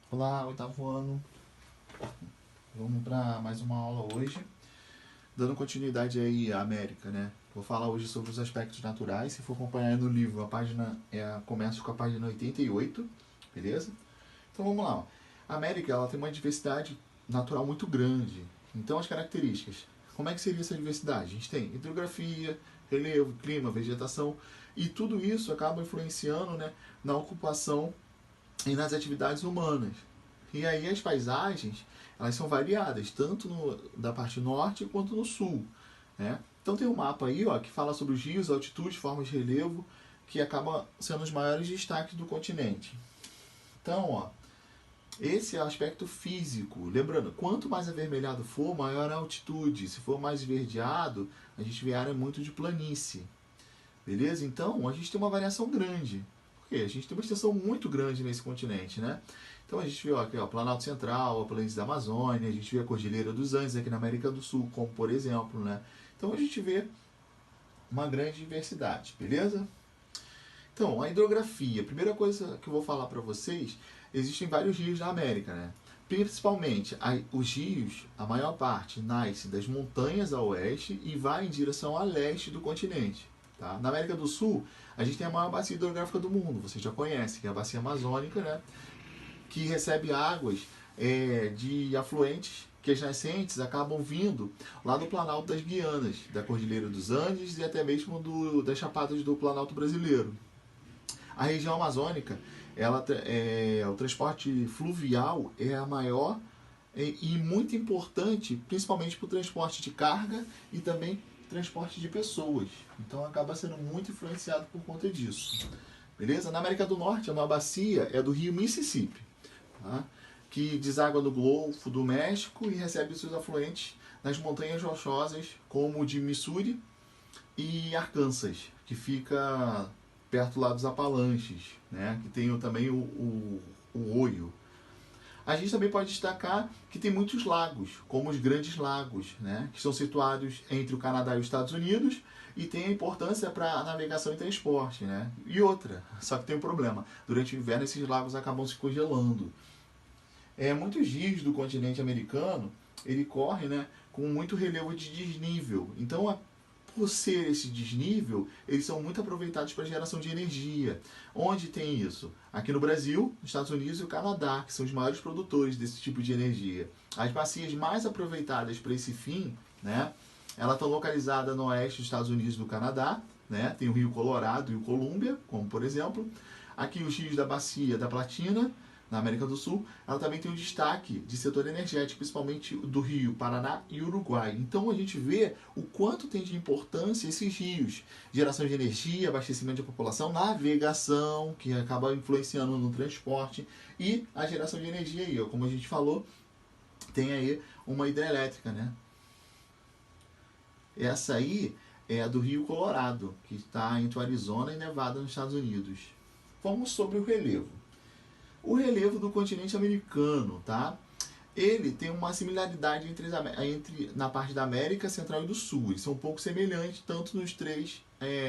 Olá, oitavo ano. Vamos para mais uma aula hoje. Dando continuidade aí à América, né? Vou falar hoje sobre os aspectos naturais. Se for acompanhar no livro, a página começa com a página 88, beleza? Então vamos lá. Ó. A América ela tem uma diversidade natural muito grande. Então as características. Como é que seria essa diversidade? A gente tem hidrografia, relevo, clima, vegetação e tudo isso acaba influenciando, né, na ocupação e nas atividades humanas. E aí as paisagens, elas são variadas, tanto da parte norte quanto no sul. Né? Então tem um mapa aí ó, que fala sobre os rios, altitude, formas de relevo, que acaba sendo os maiores destaques do continente. Então, ó, esse é o aspecto físico. Lembrando, quanto mais avermelhado for, maior a altitude. Se for mais esverdeado, a gente vê área muito de planície. Beleza? Então, a gente tem uma variação grande. Por quê? A gente tem uma extensão muito grande nesse continente, né? Então, a gente vê ó, aqui, ó, Planalto Central, a planície da Amazônia, a gente vê a Cordilheira dos Andes aqui na América do Sul, como por exemplo, né? Então, a gente vê uma grande diversidade, beleza? Então, a hidrografia. A primeira coisa que eu vou falar para vocês, existem vários rios na América, né? Principalmente, os rios, a maior parte, nasce das montanhas a oeste e vai em direção a leste do continente. Tá? Na América do Sul, a gente tem a maior bacia hidrográfica do mundo, você já conhece, que é a bacia amazônica, né? Que recebe águas de afluentes que as nascentes acabam vindo lá do Planalto das Guianas, da Cordilheira dos Andes e até mesmo das Chapadas do Planalto Brasileiro. A região amazônica, o transporte fluvial é a maior e muito importante, principalmente para o transporte de carga e também transporte de pessoas. Então acaba sendo muito influenciado por conta disso. Beleza? Na América do Norte, a maior bacia é do rio Mississippi, tá? Que deságua no Golfo do México e recebe seus afluentes nas montanhas rochosas, como o de Missouri e Arkansas, que fica perto lá dos Apalanches, né? Que tem também o Oio. A gente também pode destacar que tem muitos lagos, como os Grandes Lagos, né? Que são situados entre o Canadá e os Estados Unidos e tem a importância para a navegação e transporte, né? E outra, só que tem um problema. Durante o inverno esses lagos acabam se congelando. Muitos rios do continente americano, ele corre, né, com muito relevo de desnível. Então, por ser esse desnível, eles são muito aproveitados para geração de energia. Onde tem isso? Aqui no Brasil, nos Estados Unidos e o Canadá, que são os maiores produtores desse tipo de energia. As bacias mais aproveitadas para esse fim, né, elas estão localizadas no oeste dos Estados Unidos e do Canadá, né, tem o Rio Colorado e o Columbia, como por exemplo. Aqui os rios da Bacia da Platina, na América do Sul, ela também tem um destaque de setor energético, principalmente do Rio, Paraná e Uruguai. Então a gente vê o quanto tem de importância esses rios. Geração de energia, abastecimento da população, navegação, que acaba influenciando no transporte, e a geração de energia aí, ó, como a gente falou, tem aí uma hidrelétrica, né? Essa aí é a do Rio Colorado, que está entre o Arizona e Nevada, nos Estados Unidos. Vamos sobre o relevo. O relevo do continente americano, tá? Ele tem uma similaridade na parte da América Central e do Sul. Eles são um pouco semelhantes, tanto nos três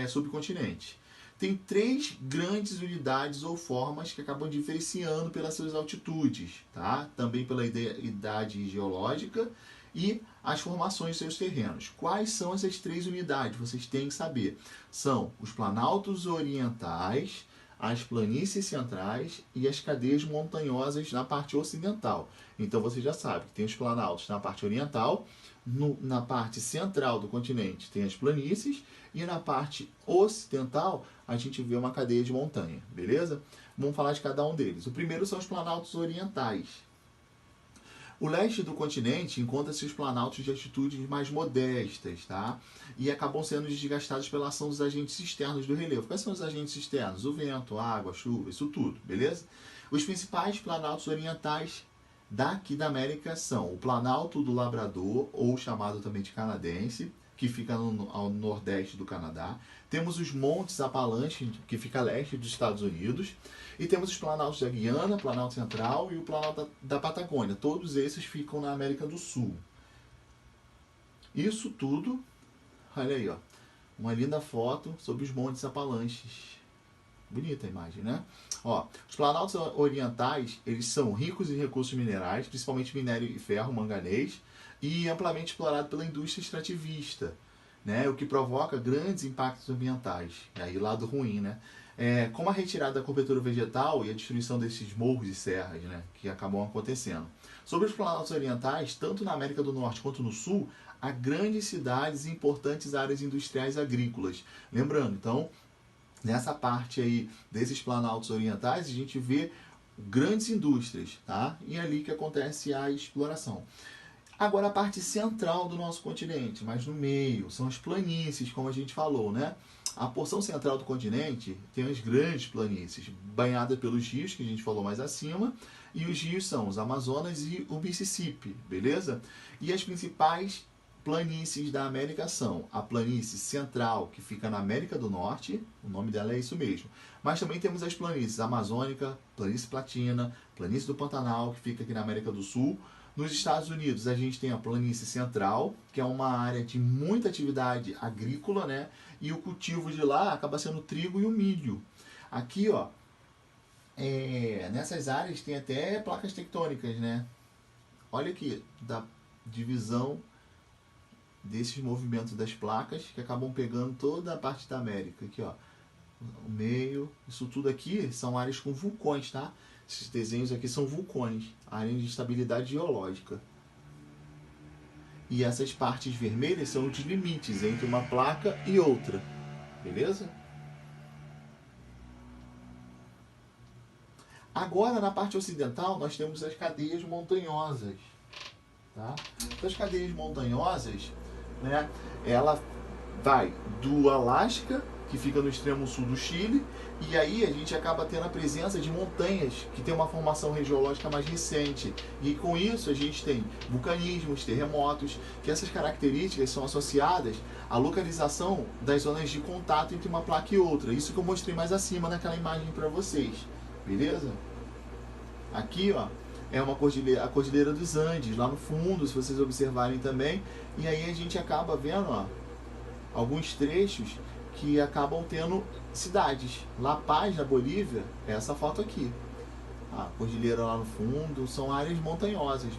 subcontinentes. Tem três grandes unidades ou formas que acabam diferenciando pelas suas altitudes, tá? Também pela idade geológica e as formações de seus terrenos. Quais são essas três unidades? Vocês têm que saber. São os planaltos orientais, as planícies centrais e as cadeias montanhosas na parte ocidental. Então você já sabe que tem os planaltos na parte oriental, na parte central do continente tem as planícies e na parte ocidental a gente vê uma cadeia de montanha, beleza? Vamos falar de cada um deles. O primeiro são os planaltos orientais. O leste do continente encontra-se os planaltos de altitudes mais modestas, tá? E acabam sendo desgastados pela ação dos agentes externos do relevo. Quais são os agentes externos? O vento, a água, a chuva, isso tudo, beleza? Os principais planaltos orientais daqui da América são o Planalto do Labrador, ou chamado também de canadense, que fica ao nordeste do Canadá. Temos os Montes Apalaches, que fica a leste dos Estados Unidos. E temos os Planaltos da Guiana, Planalto Central e o Planalto da Patagônia. Todos esses ficam na América do Sul. Isso tudo, olha aí, ó, uma linda foto sobre os Montes Apalaches. Bonita a imagem, né? Ó, os planaltos orientais, eles são ricos em recursos minerais, principalmente minério e ferro, manganês, e amplamente explorado pela indústria extrativista, né, o que provoca grandes impactos ambientais. E aí, lado ruim, né? Como a retirada da cobertura vegetal e a destruição desses morros e serras, né, que acabam acontecendo. Sobre os planaltos orientais, tanto na América do Norte quanto no Sul, há grandes cidades e importantes áreas industriais agrícolas. Lembrando, então, nessa parte aí desses planaltos orientais, a gente vê grandes indústrias, tá? E é ali que acontece a exploração. Agora a parte central do nosso continente, mais no meio, são as planícies, como a gente falou, né? A porção central do continente tem as grandes planícies, banhadas pelos rios, que a gente falou mais acima, e os rios são os Amazonas e o Mississippi, beleza? E as principais planícies da América são a planície central, que fica na América do Norte, o nome dela é isso mesmo, mas também temos as planícies amazônica, planície platina, planície do Pantanal, que fica aqui na América do Sul. Nos Estados Unidos, a gente tem a planície central, que é uma área de muita atividade agrícola, né? E o cultivo de lá acaba sendo o trigo e o milho. Aqui, ó, nessas áreas tem até placas tectônicas, né? Olha aqui, da divisão desses movimentos das placas que acabam pegando toda a parte da América. Aqui, ó, o meio, isso tudo aqui são áreas com vulcões, tá? Esses desenhos aqui são vulcões, áreas de estabilidade geológica. E essas partes vermelhas são os limites entre uma placa e outra. Beleza? Agora, na parte ocidental, nós temos as cadeias montanhosas. Tá? Então, as cadeias montanhosas, né, ela vai do Alasca, que fica no extremo sul do Chile, e aí a gente acaba tendo a presença de montanhas que tem uma formação geológica mais recente. E com isso a gente tem vulcanismos, terremotos, que essas características são associadas à localização das zonas de contato entre uma placa e outra. Isso que eu mostrei mais acima naquela imagem para vocês. Beleza? Aqui, ó, é uma cordilheira, a Cordilheira dos Andes, lá no fundo, se vocês observarem também. E aí a gente acaba vendo, ó, alguns trechos que acabam tendo cidades. La Paz, na Bolívia, é essa foto aqui. A cordilheira lá no fundo, são áreas montanhosas.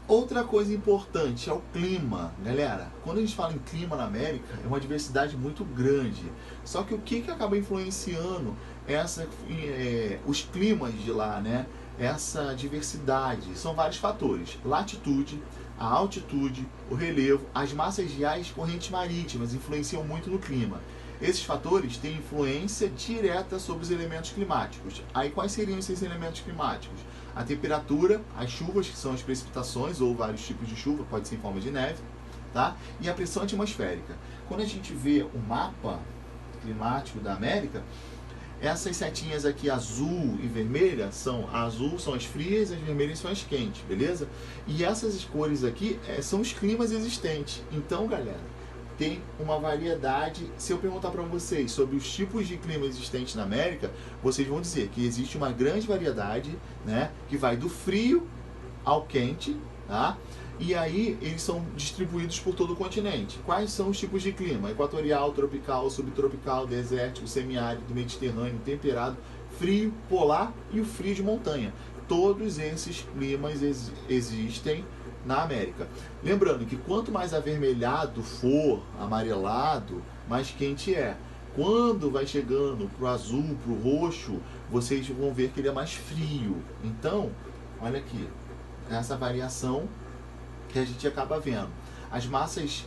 Outra coisa importante é o clima, galera. Quando a gente fala em clima na América, é uma diversidade muito grande. Só que o que acaba influenciando os climas de lá, né? Essa diversidade? São vários fatores. Latitude, a altitude, o relevo, as massas de ar e as correntes marítimas influenciam muito no clima. Esses fatores têm influência direta sobre os elementos climáticos. Aí quais seriam esses elementos climáticos? A temperatura, as chuvas, que são as precipitações ou vários tipos de chuva, pode ser em forma de neve, tá? E a pressão atmosférica. Quando a gente vê o mapa climático da América, essas setinhas aqui, azul e vermelha, azul são as frias, as vermelhas são as quentes, beleza? E essas cores aqui são os climas existentes. Então, galera, tem uma variedade. Se eu perguntar para vocês sobre os tipos de clima existentes na América, vocês vão dizer que existe uma grande variedade, né? Que vai do frio ao quente, tá? E aí eles são distribuídos por todo o continente. Quais são os tipos de clima? Equatorial, tropical, subtropical, desértico, semiárido, mediterrâneo, temperado, frio, polar e o frio de montanha. Todos esses climas existem na América. Lembrando que quanto mais avermelhado for, amarelado, mais quente é. Quando vai chegando pro azul, pro roxo, vocês vão ver que ele é mais frio. Então, olha aqui, essa variação que a gente acaba vendo. As massas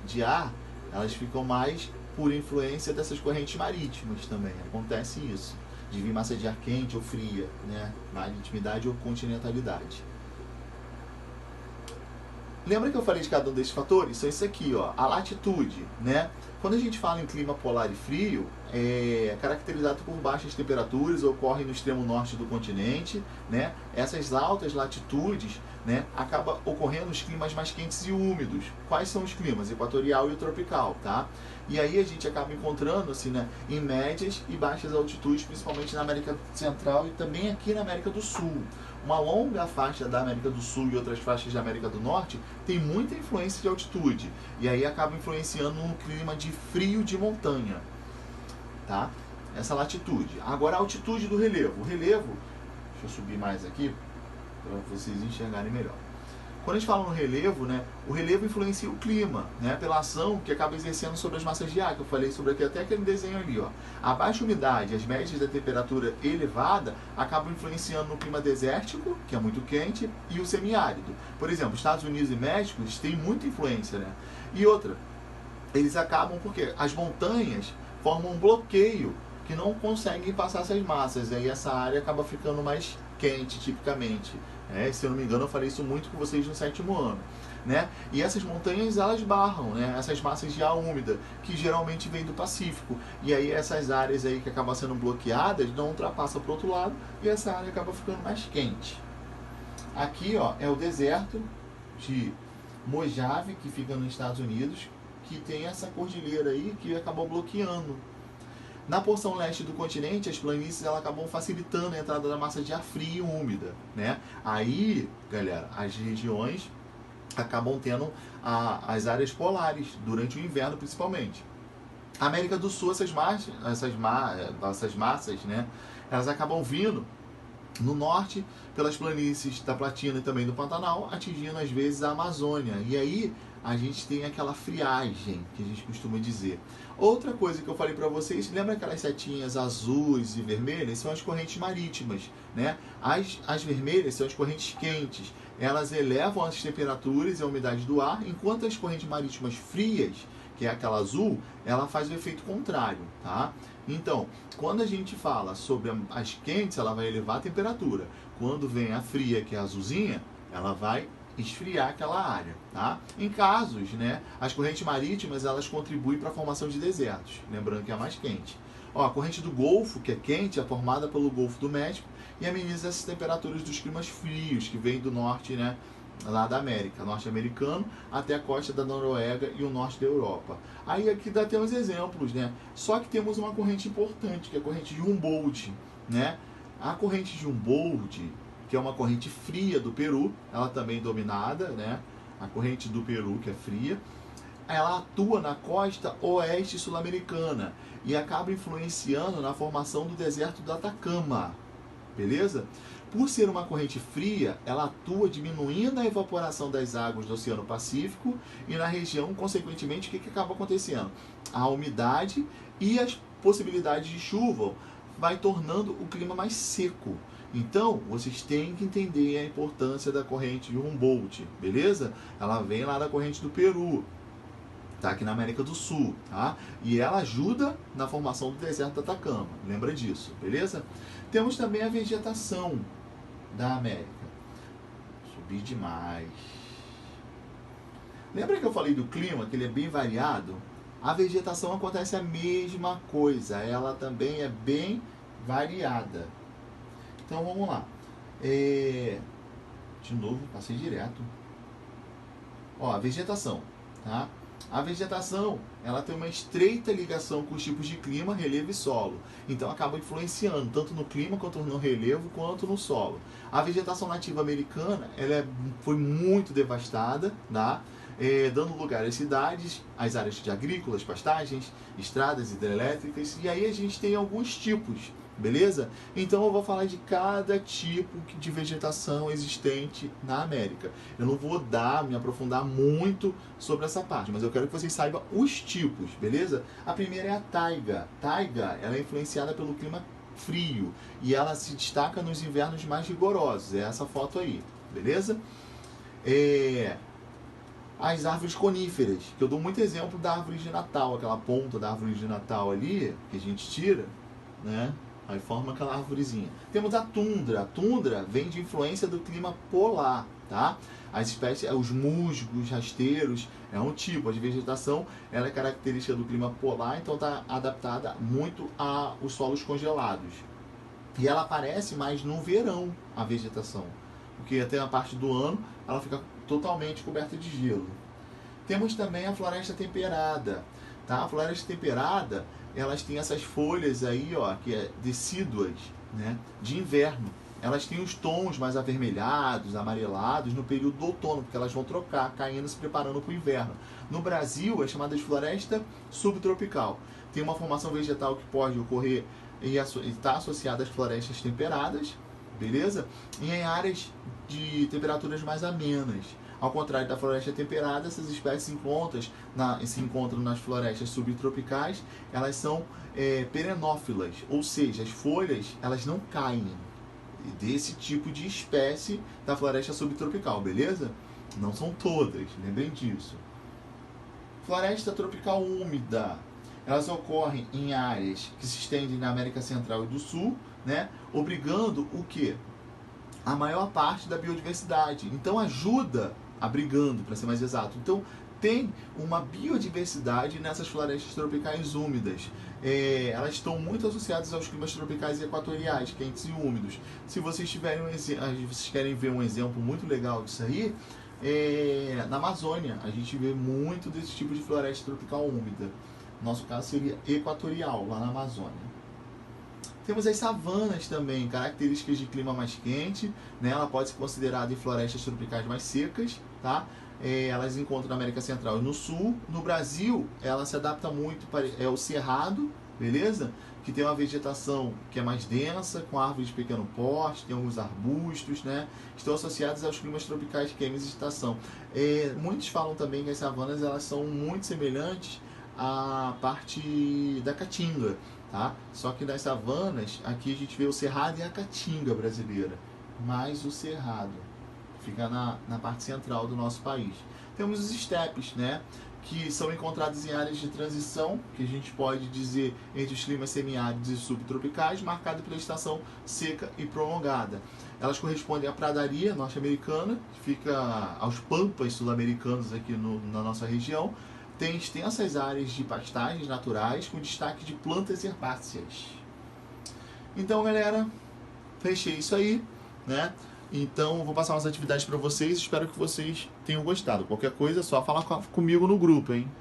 de ar, elas ficam mais por influência dessas correntes marítimas também. Acontece isso, de vir massa de ar quente ou fria, né? Maritimidade ou continentalidade. Lembra que eu falei de cada um desses fatores? São isso aqui, ó, a latitude, né? Quando a gente fala em clima polar e frio, é caracterizado por baixas temperaturas, ocorre no extremo norte do continente, né? Essas altas latitudes, né, acaba ocorrendo os climas mais quentes e úmidos. Quais são os climas? Equatorial e o tropical, tá? E aí a gente acaba encontrando, assim, né, em médias e baixas altitudes, principalmente na América Central e também aqui na América do Sul. Uma longa faixa da América do Sul e outras faixas da América do Norte tem muita influência de altitude. E aí acaba influenciando um clima de frio de montanha. tá? Essa latitude. Agora a altitude do relevo. O relevo, deixa eu subir mais aqui para vocês enxergarem melhor. Quando a gente fala no relevo, né, o relevo influencia o clima, né, pela ação que acaba exercendo sobre as massas de ar, que eu falei sobre aqui, até aquele desenho ali, ó. A baixa umidade, as médias da temperatura elevada, acabam influenciando no clima desértico, que é muito quente, e o semiárido. Por exemplo, Estados Unidos e México têm muita influência, né? E outra, eles acabam porque as montanhas formam um bloqueio que não conseguem passar essas massas, aí essa área acaba ficando mais quente, tipicamente. Se eu não me engano, eu falei isso muito com vocês no 7º ano. Né? E essas montanhas, elas barram, né? Essas massas de ar úmida, que geralmente vêm do Pacífico. E aí essas áreas aí que acabam sendo bloqueadas, não ultrapassam para o outro lado, e essa área acaba ficando mais quente. Aqui, ó, é o deserto de Mojave, que fica nos Estados Unidos, que tem essa cordilheira aí que acabou bloqueando. Na porção leste do continente, as planícies elas acabam facilitando a entrada da massa de ar fria e úmida, né? Aí, galera, as regiões acabam tendo as áreas polares, durante o inverno principalmente. A América do Sul, essas massas, né? Elas acabam vindo no norte, pelas planícies da Platina e também do Pantanal, atingindo às vezes a Amazônia. E aí a gente tem aquela friagem, que a gente costuma dizer. Outra coisa que eu falei para vocês, lembra aquelas setinhas azuis e vermelhas? São as correntes marítimas, né? As vermelhas são as correntes quentes. Elas elevam as temperaturas e a umidade do ar, enquanto as correntes marítimas frias, que é aquela azul, ela faz o efeito contrário, tá? Então, quando a gente fala sobre as quentes, ela vai elevar a temperatura. Quando vem a fria, que é a azulzinha, ela vai esfriar aquela área, tá? Em casos, né, as correntes marítimas, elas contribuem para a formação de desertos, lembrando que é a mais quente. Ó, a corrente do Golfo, que é quente, é formada pelo Golfo do México e ameniza essas temperaturas dos climas frios, que vêm do norte, né, lá da América, norte-americano, até a costa da Noruega e o norte da Europa. Aí aqui dá até uns exemplos, né? Só que temos uma corrente importante, que é a corrente de Humboldt, né? A corrente de Humboldt, que é uma corrente fria do Peru, ela também dominada, né? A corrente do Peru, que é fria, ela atua na costa oeste sul-americana e acaba influenciando na formação do deserto do Atacama, beleza? Por ser uma corrente fria, ela atua diminuindo a evaporação das águas do Oceano Pacífico e na região, consequentemente, o que acaba acontecendo? A umidade e as possibilidades de chuva vai tornando o clima mais seco. Então, vocês têm que entender a importância da corrente de Humboldt, beleza? Ela vem lá da corrente do Peru, tá aqui na América do Sul, tá? E ela ajuda na formação do deserto do Atacama, lembra disso, beleza? Temos também a vegetação da América. Subir demais. Lembra que eu falei do clima, que ele é bem variado? A vegetação acontece a mesma coisa, ela também é bem variada. Então vamos lá. De novo, passei direto. Ó, a vegetação, tá? A vegetação, ela tem uma estreita ligação com os tipos de clima, relevo e solo. Então acaba influenciando tanto no clima, quanto no relevo, quanto no solo. A vegetação nativa americana, foi muito devastada, tá? Dando lugar às cidades, às áreas de agrícolas, pastagens, estradas hidrelétricas. E aí a gente tem alguns tipos, beleza? Então eu vou falar de cada tipo de vegetação existente na América. Eu não vou me aprofundar muito sobre essa parte, mas eu quero que vocês saibam os tipos, beleza? A primeira é a taiga. Taiga, ela é influenciada pelo clima frio e ela se destaca nos invernos mais rigorosos. É essa foto aí, beleza? As árvores coníferas, que eu dou muito exemplo da árvore de Natal, aquela ponta da árvore de Natal ali, que a gente tira, né? Aí forma aquela árvorezinha. Temos a tundra. A tundra vem de influência do clima polar, tá? As espécies, os musgos, rasteiros, é um tipo de vegetação, ela é característica do clima polar, então está adaptada muito aos solos congelados. E ela aparece mais no verão, a vegetação, porque até a parte do ano ela fica totalmente coberta de gelo. Temos também a floresta temperada, tá? A floresta temperada, elas têm essas folhas aí, ó, que é decíduas, né, de inverno. Elas têm os tons mais avermelhados, amarelados no período do outono, porque elas vão trocar, caindo, se preparando para o inverno. No Brasil é chamada de floresta subtropical. tem uma formação vegetal que pode ocorrer e está associada às florestas temperadas, beleza? E em áreas de temperaturas mais amenas. Ao contrário da floresta temperada, essas espécies se encontram nas florestas subtropicais, elas são perenófilas, ou seja, as folhas elas não caem, desse tipo de espécie da floresta subtropical, beleza? Não são todas, lembrem disso. Floresta tropical úmida, elas ocorrem em áreas que se estendem na América Central e do Sul, né? Obrigando o quê? A maior parte da biodiversidade. Então abrigando, para ser mais exato. Então tem uma biodiversidade nessas florestas tropicais úmidas. Elas estão muito associadas aos climas tropicais e equatoriais, quentes e úmidos. Se vocês querem ver um exemplo muito legal disso aí, na Amazônia a gente vê muito desse tipo de floresta tropical úmida. Nosso caso seria equatorial, lá na Amazônia. Temos as savanas também, características de clima mais quente, né? Ela pode ser considerada em florestas tropicais mais secas, tá? Elas se encontram na América Central e no Sul. No Brasil, ela se adapta muito para o cerrado, beleza? Que tem uma vegetação que é mais densa, com árvores de pequeno porte, tem alguns arbustos, né? Estão associados aos climas tropicais quentes de estação. Muitos falam também que as savanas elas são muito semelhantes à parte da caatinga, tá? Só que nas savanas, aqui a gente vê o cerrado e a caatinga brasileira, mais o cerrado fica na parte central do nosso país. Temos os estepes, né, que são encontrados em áreas de transição, que a gente pode dizer entre os climas semiáridos e subtropicais, marcado pela estação seca e prolongada. Elas correspondem à pradaria norte-americana, que fica aos pampas sul-americanos aqui na nossa região. Tem extensas áreas de pastagens naturais, com destaque de plantas herbáceas. Então, galera, fechei isso aí, né? Então, vou passar umas atividades para vocês. Espero que vocês tenham gostado. Qualquer coisa, é só falar comigo no grupo, hein?